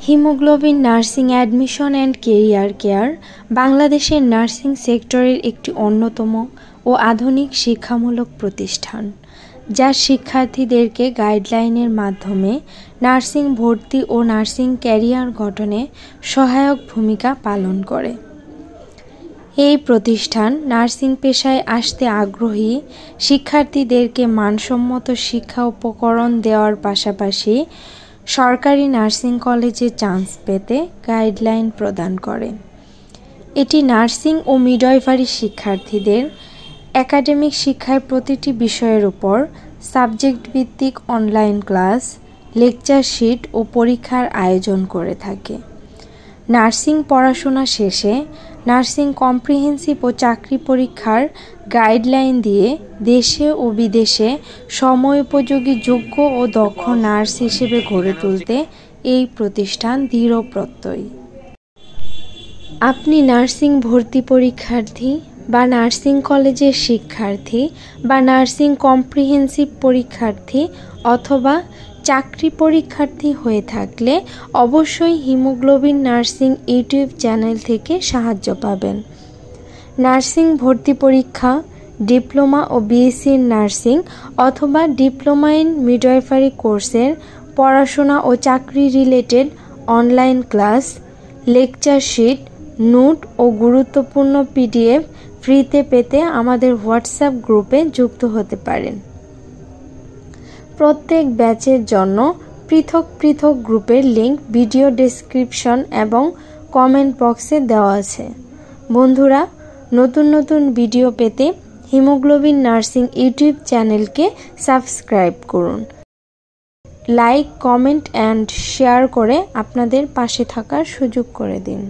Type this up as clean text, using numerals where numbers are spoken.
Haemoglobin nursing admission and career care বাংলাদেশের nursing সেক্টরের একটি অন্যতম ও আধুনিক শিক্ষামূলক প্রতিষ্ঠান, যা শিক্ষার্থীদেরকে গাইডলাইনের মাধ্যমে নার্সিং ভর্তি ও নার্সিং ক্যারিয়ার গঠনে সহায়ক ভূমিকা পালন করে। এই প্রতিষ্ঠান নার্সিং পেশায় আসতে আগ্রহী শিক্ষার্থীদেরকে মানসম্মত শিক্ষা উপকরণ দেওয়ার পাশাপাশি সরকারি নার্সিং কলেজে চান্স পেতে গাইডলাইন প্রদান করে। এটি নার্সিং ও মিডওয়াইফারি শিক্ষার্থীদের একাডেমিক শিক্ষায় প্রতিটি বিষয়ের উপর সাবজেক্ট ভিত্তিক অনলাইন ক্লাস, লেকচার শিট ও পরীক্ষার আয়োজন করে থাকে। নার্সিং পড়াশোনা শেষে নার্সিং কম্প্রিহেন্সিভ ও চাকরি পরীক্ষার গাইডলাইন দিয়ে দেশে ও বিদেশে সময়োপযোগী যোগ্য ও দক্ষ নার্স হিসেবে গড়ে তুলতে এই প্রতিষ্ঠান দৃঢ় প্রত্যয়ী। আপনি নার্সিং ভর্তি পরীক্ষার্থী বা নার্সিং কলেজের শিক্ষার্থী বা নার্সিং কম্প্রিহেন্সিভ পরীক্ষার্থী অথবা চাকরি পরীক্ষার্থী হয়ে থাকলে অবশ্যই হিমোগ্লোবিন নার্সিং ইউটিউব চ্যানেল থেকে সাহায্য পাবেন। নার্সিং ভর্তি পরীক্ষা, ডিপ্লোমা ও বিএসসি নার্সিং অথবা ডিপ্লোমা ইন মিডওয়াইফারি কোর্সের পড়াশোনা ও চাকরি related online class, lecture sheet, note ও গুরুত্বপূর্ণ পিডিএফ ফ্রিতে পেতে আমাদের হোয়াটসঅ্যাপ গ্রুপে যুক্ত হতে পারেন। প্রত্যেক ব্যাচের জন্য পৃথক পৃথক গ্রুপের লিংক ভিডিও ডেসক্রিপশন এবং কমেন্ট বক্সে দেওয়া আছে। বন্ধুরা, নতুন নতুন ভিডিও পেতে হিমোগ্লোবিন নার্সিং ইউটিউব চ্যানেলকে সাবস্ক্রাইব করুন। লাইক, কমেন্ট অ্যান্ড শেয়ার করে আপনাদের পাশে থাকার সুযোগ করে দিন।